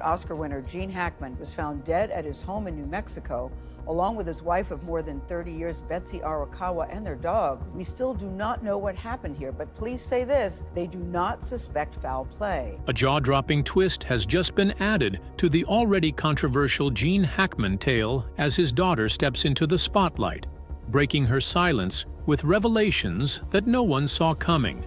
Oscar winner Gene Hackman was found dead at his home in New Mexico, along with his wife of more than 30 years, Betsy Arakawa, and their dog. We still do not know what happened here, but police say this: they do not suspect foul play. A jaw-dropping twist has just been added to the already controversial Gene Hackman tale as his daughter steps into the spotlight, breaking her silence with revelations that no one saw coming.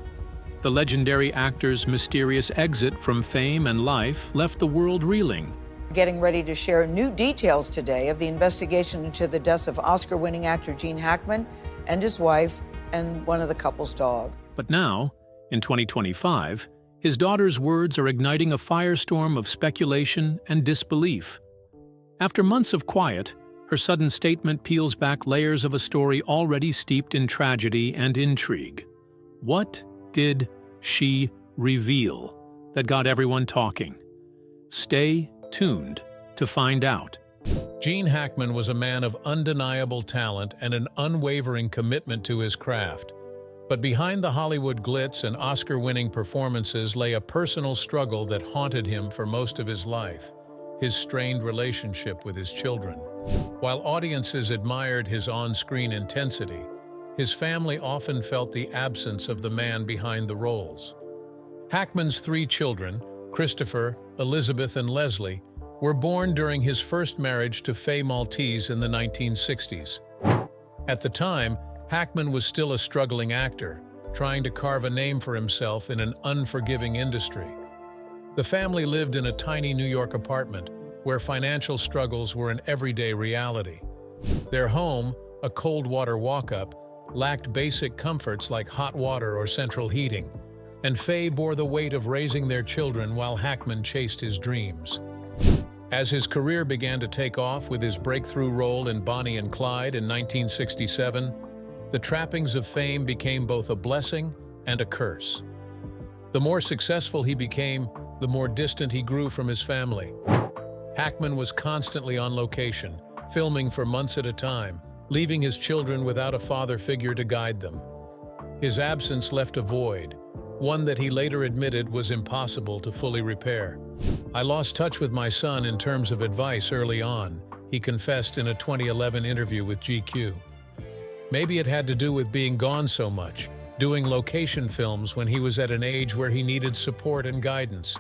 The legendary actor's mysterious exit from fame and life left the world reeling. Getting ready to share new details today of the investigation into the deaths of Oscar-winning actor Gene Hackman and his wife and one of the couple's dogs. But now, in 2025, his daughter's words are igniting a firestorm of speculation and disbelief. After months of quiet, her sudden statement peels back layers of a story already steeped in tragedy and intrigue. What did she reveal that got everyone talking? Stay tuned to find out. Gene Hackman was a man of undeniable talent and an unwavering commitment to his craft. But behind the Hollywood glitz and Oscar-winning performances lay a personal struggle that haunted him for most of his life: his strained relationship with his children. While audiences admired his on-screen intensity, his family often felt the absence of the man behind the roles. Hackman's 3 children, Christopher, Elizabeth, and Leslie, were born during his first marriage to Faye Maltese in the 1960s. At the time, Hackman was still a struggling actor, trying to carve a name for himself in an unforgiving industry. The family lived in a tiny New York apartment where financial struggles were an everyday reality. Their home, a cold water walk-up, lacked basic comforts like hot water or central heating, and Faye bore the weight of raising their children while Hackman chased his dreams. As his career began to take off with his breakthrough role in Bonnie and Clyde in 1967, the trappings of fame became both a blessing and a curse. The more successful he became, the more distant he grew from his family. Hackman was constantly on location, filming for months at a time, leaving his children without a father figure to guide them. His absence left a void, one that he later admitted was impossible to fully repair. "I lost touch with my son in terms of advice early on," he confessed in a 2011 interview with GQ. Maybe it had to do with being gone so much, doing location films when he was at an age where he needed support and guidance.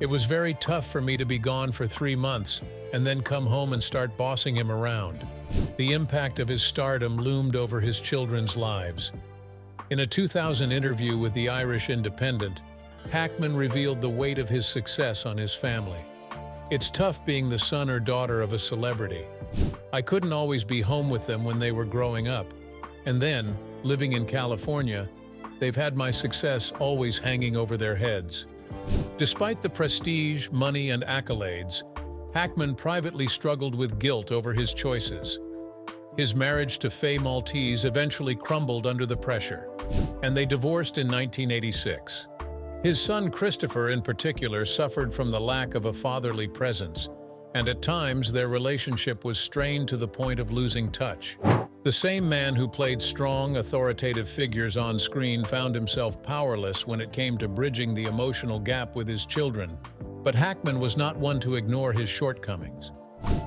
"It was very tough for me to be gone for 3 months and then come home and start bossing him around." The impact of his stardom loomed over his children's lives. In a 2000 interview with the Irish Independent, Hackman revealed the weight of his success on his family. "It's tough being the son or daughter of a celebrity. I couldn't always be home with them when they were growing up. And then, living in California, they've had my success always hanging over their heads." Despite the prestige, money, and accolades, Hackman privately struggled with guilt over his choices. His marriage to Faye Maltese eventually crumbled under the pressure, and they divorced in 1986. His son Christopher, in particular, suffered from the lack of a fatherly presence, and at times their relationship was strained to the point of losing touch. The same man who played strong, authoritative figures on screen found himself powerless when it came to bridging the emotional gap with his children. But Hackman was not one to ignore his shortcomings.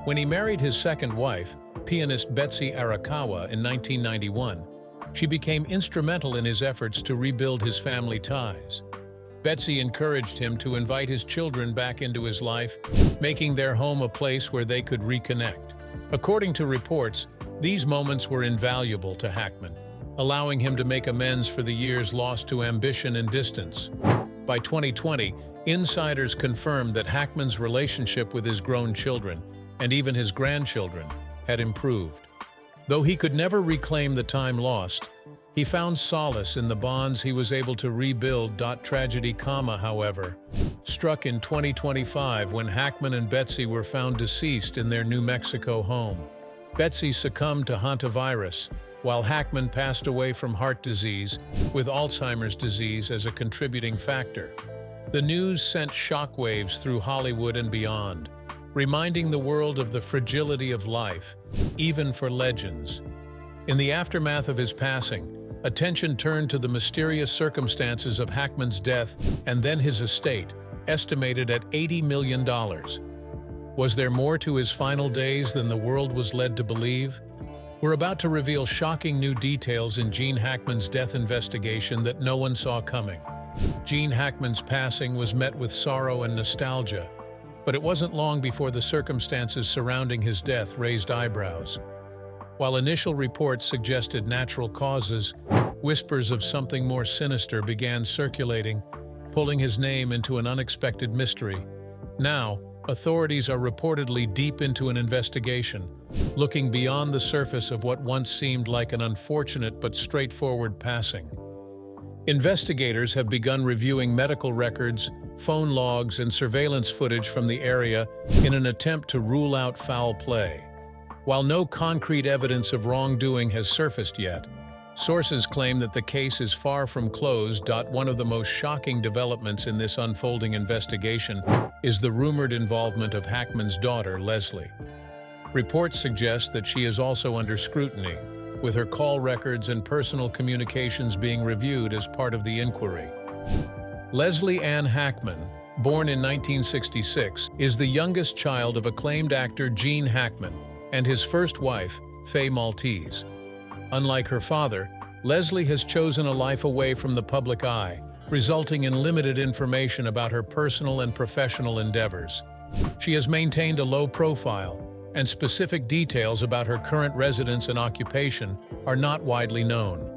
When he married his second wife, pianist Betsy Arakawa, in 1991, she became instrumental in his efforts to rebuild his family ties. Betsy encouraged him to invite his children back into his life, making their home a place where they could reconnect. According to reports, these moments were invaluable to Hackman, allowing him to make amends for the years lost to ambition and distance. By 2020, insiders confirmed that Hackman's relationship with his grown children, and even his grandchildren, had improved. Though he could never reclaim the time lost, he found solace in the bonds he was able to rebuild. Tragedy, however, struck in 2025 when Hackman and Betsy were found deceased in their New Mexico home. Betsy succumbed to hantavirus, while Hackman passed away from heart disease, with Alzheimer's disease as a contributing factor. The news sent shockwaves through Hollywood and beyond, reminding the world of the fragility of life, even for legends. In the aftermath of his passing, attention turned to the mysterious circumstances of Hackman's death and then his estate, estimated at $80 million. Was there more to his final days than the world was led to believe? We're about to reveal shocking new details in Gene Hackman's death investigation that no one saw coming. Gene Hackman's passing was met with sorrow and nostalgia, but it wasn't long before the circumstances surrounding his death raised eyebrows. While initial reports suggested natural causes, whispers of something more sinister began circulating, pulling his name into an unexpected mystery. Now, authorities are reportedly deep into an investigation, looking beyond the surface of what once seemed like an unfortunate but straightforward passing. Investigators have begun reviewing medical records, phone logs, and surveillance footage from the area in an attempt to rule out foul play. While no concrete evidence of wrongdoing has surfaced yet, sources claim that the case is far from closed. One of the most shocking developments in this unfolding investigation is the rumored involvement of Hackman's daughter, Leslie. Reports suggest that she is also under scrutiny, with her call records and personal communications being reviewed as part of the inquiry. Leslie Ann Hackman, born in 1966, is the youngest child of acclaimed actor Gene Hackman and his first wife, Faye Maltese. Unlike her father, Leslie has chosen a life away from the public eye, resulting in limited information about her personal and professional endeavors. She has maintained a low profile, and specific details about her current residence and occupation are not widely known.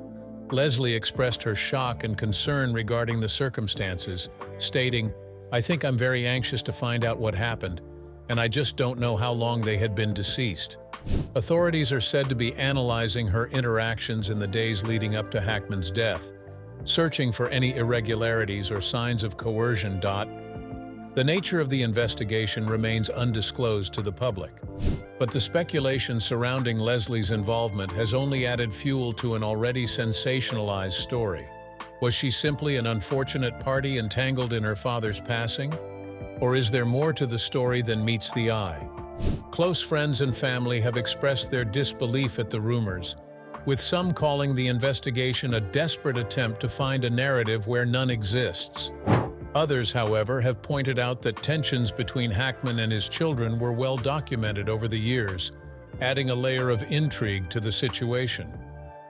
Leslie expressed her shock and concern regarding the circumstances, stating, "I think I'm very anxious to find out what happened, and I just don't know how long they had been deceased." Authorities are said to be analyzing her interactions in the days leading up to Hackman's death, searching for any irregularities or signs of coercion. The nature of the investigation remains undisclosed to the public, but the speculation surrounding Leslie's involvement has only added fuel to an already sensationalized story. Was she simply an unfortunate party entangled in her father's passing? Or is there more to the story than meets the eye? Close friends and family have expressed their disbelief at the rumors, with some calling the investigation a desperate attempt to find a narrative where none exists. Others, however, have pointed out that tensions between Hackman and his children were well documented over the years, adding a layer of intrigue to the situation.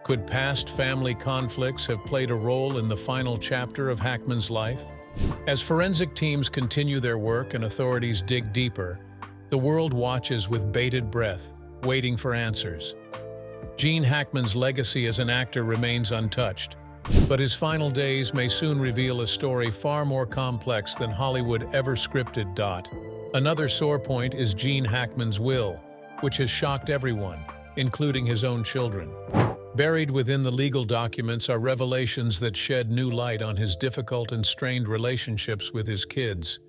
Could past family conflicts have played a role in the final chapter of Hackman's life? As forensic teams continue their work and authorities dig deeper, the world watches with bated breath, waiting for answers. Gene Hackman's legacy as an actor remains untouched, but his final days may soon reveal a story far more complex than Hollywood ever scripted. Another sore point is Gene Hackman's will, which has shocked everyone, including his own children. Buried within the legal documents are revelations that shed new light on his difficult and strained relationships with his kids.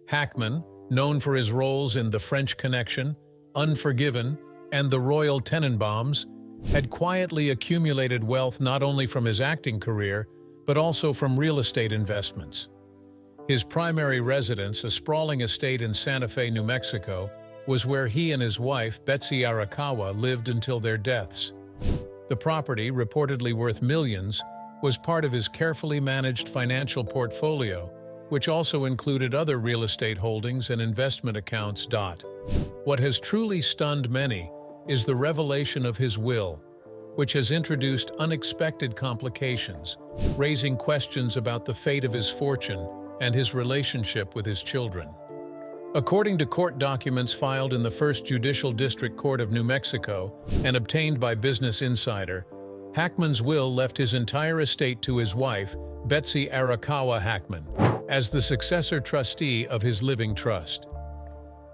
Hackman, known for his roles in The French Connection, Unforgiven, and The Royal Tenenbaums, had quietly accumulated wealth not only from his acting career, but also from real estate investments. His primary residence, a sprawling estate in Santa Fe, New Mexico, was where he and his wife, Betsy Arakawa, lived until their deaths. The property, reportedly worth millions, was part of his carefully managed financial portfolio, which also included other real estate holdings and investment accounts. What has truly stunned many is the revelation of his will, which has introduced unexpected complications, raising questions about the fate of his fortune and his relationship with his children. According to court documents filed in the First Judicial District Court of New Mexico and obtained by Business Insider, Hackman's will left his entire estate to his wife, Betsy Arakawa Hackman, as the successor trustee of his living trust.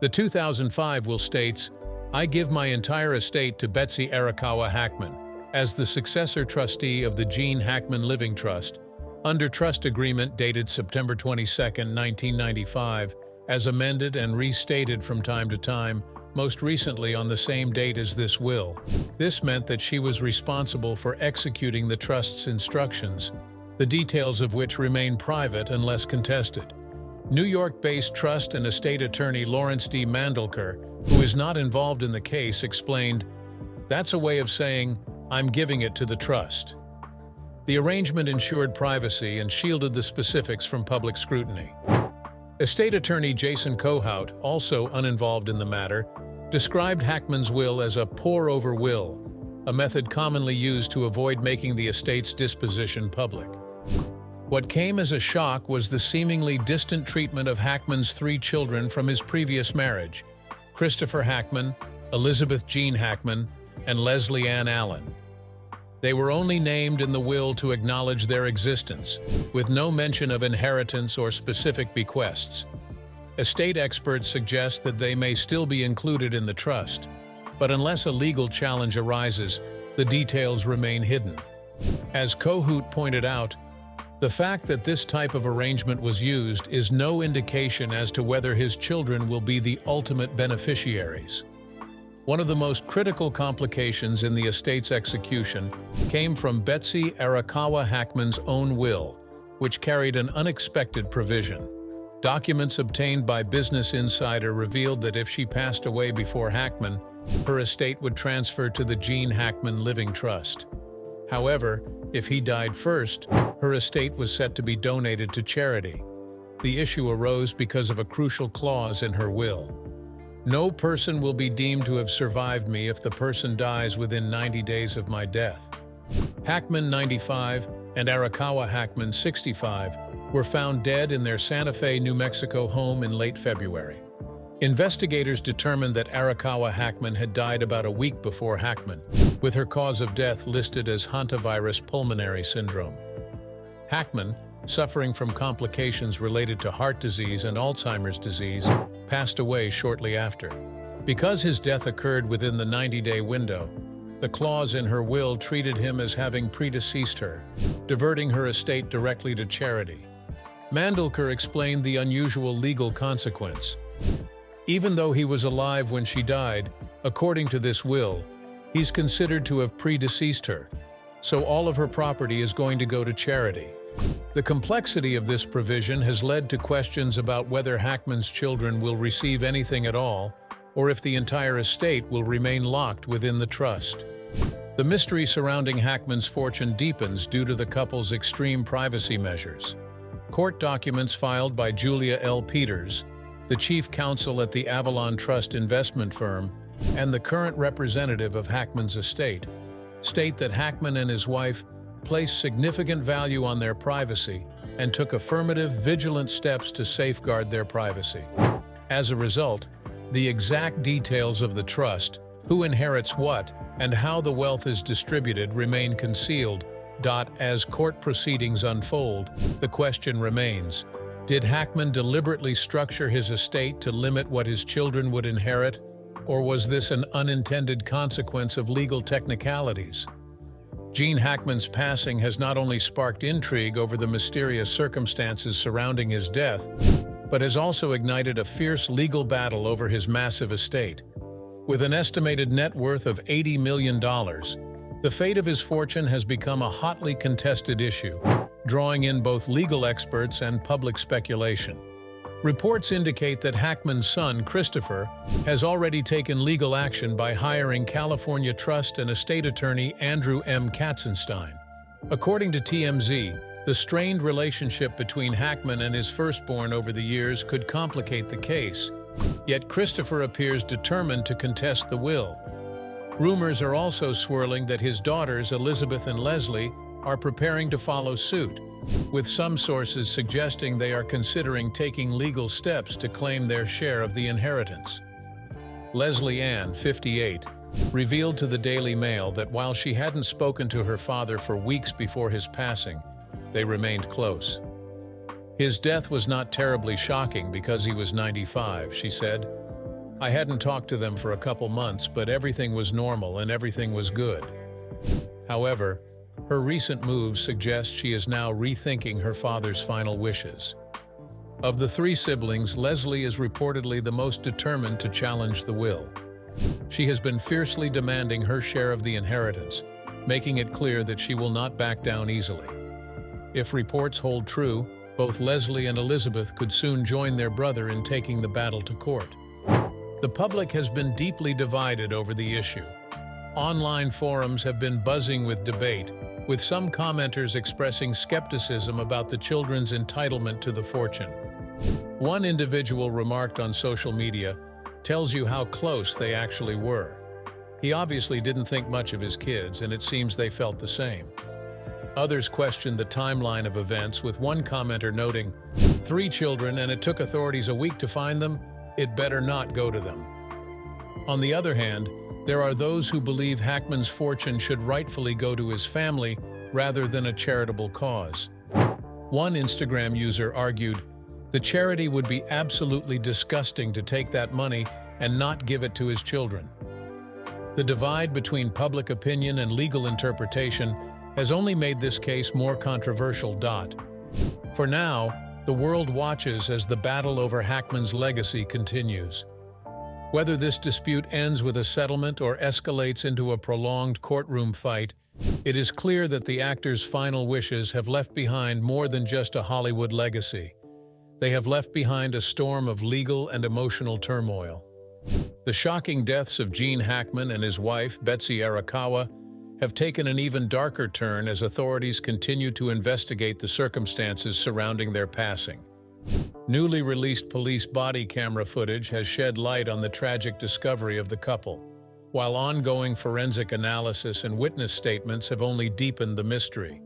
The 2005 will states, "I give my entire estate to Betsy Arakawa Hackman as the successor trustee of the Gene Hackman Living Trust, under trust agreement dated September 22, 1995, as amended and restated from time to time, most recently on the same date as this will." This meant that she was responsible for executing the trust's instructions, the details of which remain private unless contested. New York-based trust and estate attorney Lawrence D. Mandelker, who is not involved in the case, explained, "That's a way of saying, I'm giving it to the trust." The arrangement ensured privacy and shielded the specifics from public scrutiny. Estate attorney Jason Kohout, also uninvolved in the matter, described Hackman's will as a pour-over will, a method commonly used to avoid making the estate's disposition public. What came as a shock was the seemingly distant treatment of Hackman's 3 children from his previous marriage: Christopher Hackman, Elizabeth Jean Hackman, and Leslie Ann Allen. They were only named in the will to acknowledge their existence, with no mention of inheritance or specific bequests. Estate experts suggest that they may still be included in the trust, but unless a legal challenge arises, the details remain hidden. As Kohout pointed out, the fact that this type of arrangement was used is no indication as to whether his children will be the ultimate beneficiaries. One of the most critical complications in the estate's execution came from Betsy Arakawa Hackman's own will, which carried an unexpected provision. Documents obtained by Business Insider revealed that if she passed away before Hackman, her estate would transfer to the Jean Hackman Living Trust. However, if he died first, her estate was set to be donated to charity. The issue arose because of a crucial clause in her will. No person will be deemed to have survived me if the person dies within 90 days of my death. Hackman, 95, and Arakawa Hackman, 65, were found dead in their Santa Fe, New Mexico home in late February. Investigators determined that Arakawa Hackman had died about a week before Hackman, with her cause of death listed as hantavirus pulmonary syndrome. Hackman, suffering from complications related to heart disease and Alzheimer's disease, passed away shortly after. Because his death occurred within the 90-day window, the clause in her will treated him as having predeceased her, diverting her estate directly to charity. Mandalkar explained the unusual legal consequence. Even though he was alive when she died, according to this will, he's considered to have predeceased her, so all of her property is going to go to charity. The complexity of this provision has led to questions about whether Hackman's children will receive anything at all, or if the entire estate will remain locked within the trust. The mystery surrounding Hackman's fortune deepens due to the couple's extreme privacy measures. Court documents filed by Julia L. Peters, the chief counsel at the Avalon Trust investment firm, and the current representative of Hackman's estate, state that Hackman and his wife placed significant value on their privacy and took affirmative, vigilant steps to safeguard their privacy. As a result, the exact details of the trust, who inherits what, and how the wealth is distributed remain concealed. As court proceedings unfold, the question remains: did Hackman deliberately structure his estate to limit what his children would inherit, or was this an unintended consequence of legal technicalities? Jean Hackman's passing has not only sparked intrigue over the mysterious circumstances surrounding his death, but has also ignited a fierce legal battle over his massive estate. With an estimated net worth of $80 million, the fate of his fortune has become a hotly contested issue, drawing in both legal experts and public speculation. Reports indicate that Hackman's son, Christopher, has already taken legal action by hiring California trust and estate attorney Andrew M. Katzenstein. According to TMZ, the strained relationship between Hackman and his firstborn over the years could complicate the case, yet Christopher appears determined to contest the will. Rumors are also swirling that his daughters, Elizabeth and Leslie, are preparing to follow suit, with some sources suggesting they are considering taking legal steps to claim their share of the inheritance. Leslie Ann, 58, revealed to the Daily Mail that while she hadn't spoken to her father for weeks before his passing, they remained close. His death was not terribly shocking because he was 95, she said. I hadn't talked to them for a couple months, but everything was normal and everything was good. However, her recent moves suggest she is now rethinking her father's final wishes. Of the 3 siblings, Leslie is reportedly the most determined to challenge the will. She has been fiercely demanding her share of the inheritance, making it clear that she will not back down easily. If reports hold true, both Leslie and Elizabeth could soon join their brother in taking the battle to court. The public has been deeply divided over the issue. Online forums have been buzzing with debate, with some commenters expressing skepticism about the children's entitlement to the fortune. One individual remarked on social media, "Tells you how close they actually were." He obviously didn't think much of his kids, and it seems they felt the same. Others questioned the timeline of events, with one commenter noting, "3 children and it took authorities a week to find them, it better not go to them." On the other hand, there are those who believe Hackman's fortune should rightfully go to his family rather than a charitable cause. One Instagram user argued, "The charity would be absolutely disgusting to take that money and not give it to his children." The divide between public opinion and legal interpretation has only made this case more controversial. For now, the world watches as the battle over Hackman's legacy continues. Whether this dispute ends with a settlement or escalates into a prolonged courtroom fight, it is clear that the actor's final wishes have left behind more than just a Hollywood legacy. They have left behind a storm of legal and emotional turmoil. The shocking deaths of Gene Hackman and his wife, Betsy Arakawa, have taken an even darker turn as authorities continue to investigate the circumstances surrounding their passing. Newly released police body camera footage has shed light on the tragic discovery of the couple, while ongoing forensic analysis and witness statements have only deepened the mystery.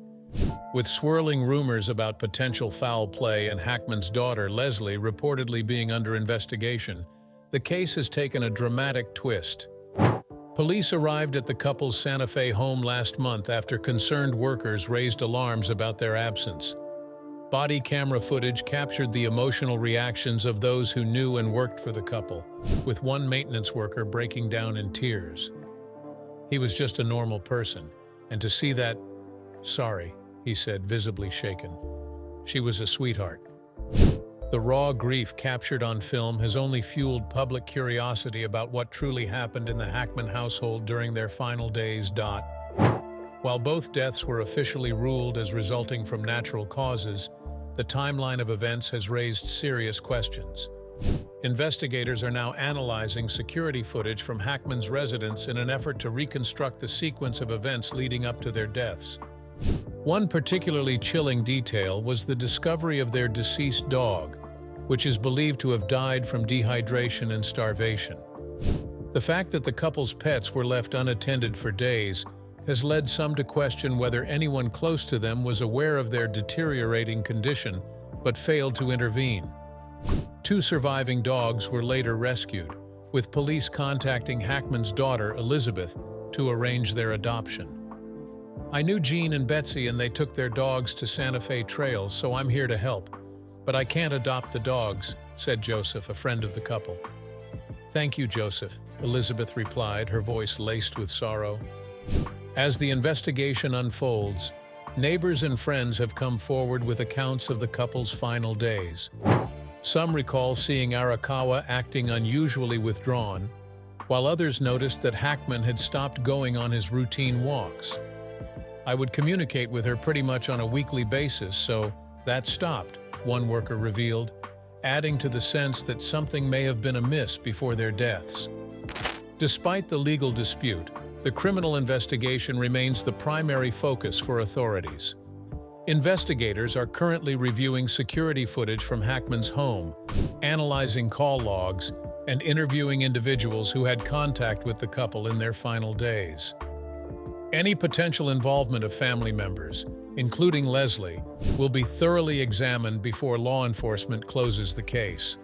With swirling rumors about potential foul play and Hackman's daughter, Leslie, reportedly being under investigation, the case has taken a dramatic twist. Police arrived at the couple's Santa Fe home last month after concerned workers raised alarms about their absence. Body camera footage captured the emotional reactions of those who knew and worked for the couple, with one maintenance worker breaking down in tears. He was just a normal person, and to see that, "Sorry," he said, visibly shaken. "She was a sweetheart." The raw grief captured on film has only fueled public curiosity about what truly happened in the Hackman household during their final days. While both deaths were officially ruled as resulting from natural causes, the timeline of events has raised serious questions. Investigators are now analyzing security footage from Hackman's residence in an effort to reconstruct the sequence of events leading up to their deaths. One particularly chilling detail was the discovery of their deceased dog, which is believed to have died from dehydration and starvation. The fact that the couple's pets were left unattended for days has led some to question whether anyone close to them was aware of their deteriorating condition but failed to intervene. 2 surviving dogs were later rescued, with police contacting Hackman's daughter, Elizabeth, to arrange their adoption. "I knew Gene and Betsy and they took their dogs to Santa Fe trails, so I'm here to help. But I can't adopt the dogs," said Joseph, a friend of the couple. "Thank you, Joseph," Elizabeth replied, her voice laced with sorrow. As the investigation unfolds, neighbors and friends have come forward with accounts of the couple's final days. Some recall seeing Arakawa acting unusually withdrawn, while others noticed that Hackman had stopped going on his routine walks. "I would communicate with her pretty much on a weekly basis, so that stopped," one worker revealed, adding to the sense that something may have been amiss before their deaths. Despite the legal dispute, the criminal investigation remains the primary focus for authorities. Investigators are currently reviewing security footage from Hackman's home, analyzing call logs, and interviewing individuals who had contact with the couple in their final days. Any potential involvement of family members, including Leslie, will be thoroughly examined before law enforcement closes the case.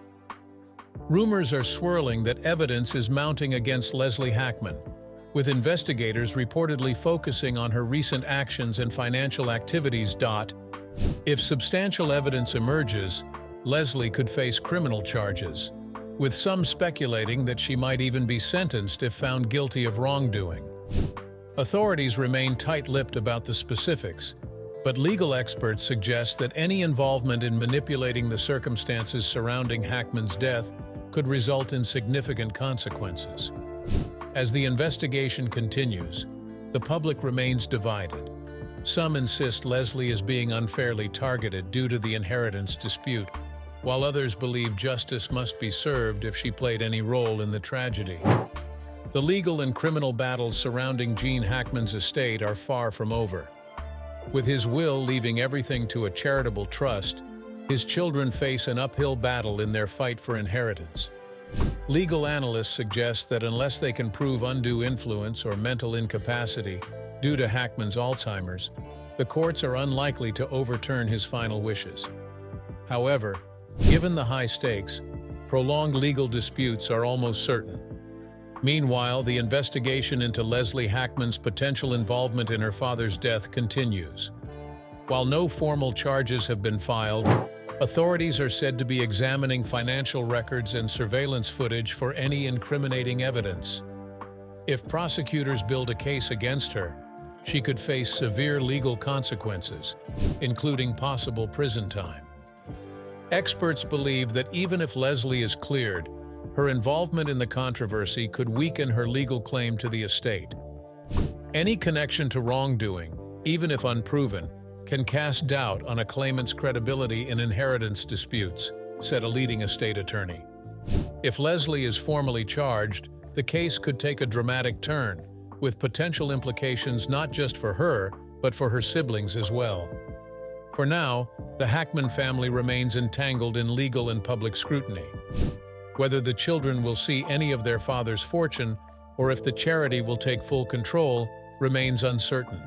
Rumors are swirling that evidence is mounting against Leslie Hackman, with investigators reportedly focusing on her recent actions and financial activities. If substantial evidence emerges, Leslie could face criminal charges, with some speculating that she might even be sentenced if found guilty of wrongdoing. Authorities remain tight-lipped about the specifics, but legal experts suggest that any involvement in manipulating the circumstances surrounding Hackman's death could result in significant consequences. As the investigation continues, the public remains divided. Some insist Leslie is being unfairly targeted due to the inheritance dispute, while others believe justice must be served if she played any role in the tragedy. The legal and criminal battles surrounding Gene Hackman's estate are far from over. With his will leaving everything to a charitable trust, His children face an uphill battle in their fight for inheritance. Legal analysts suggest that unless they can prove undue influence or mental incapacity due to Hackman's Alzheimer's, the courts are unlikely to overturn his final wishes. However, given the high stakes, prolonged legal disputes are almost certain. Meanwhile, the investigation into Leslie Hackman's potential involvement in her father's death continues. While no formal charges have been filed, authorities are said to be examining financial records and surveillance footage for any incriminating evidence. If prosecutors build a case against her, she could face severe legal consequences, including possible prison time. Experts believe that even if Leslie is cleared, her involvement in the controversy could weaken her legal claim to the estate. Any connection to wrongdoing, even if unproven, can cast doubt on a claimant's credibility in inheritance disputes, said a leading estate attorney. If Leslie is formally charged, the case could take a dramatic turn, with potential implications not just for her, but for her siblings as well. For now, the Hackman family remains entangled in legal and public scrutiny. Whether the children will see any of their father's fortune or if the charity will take full control remains uncertain.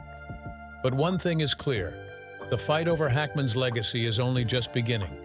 But one thing is clear: the fight over Hackman's legacy is only just beginning.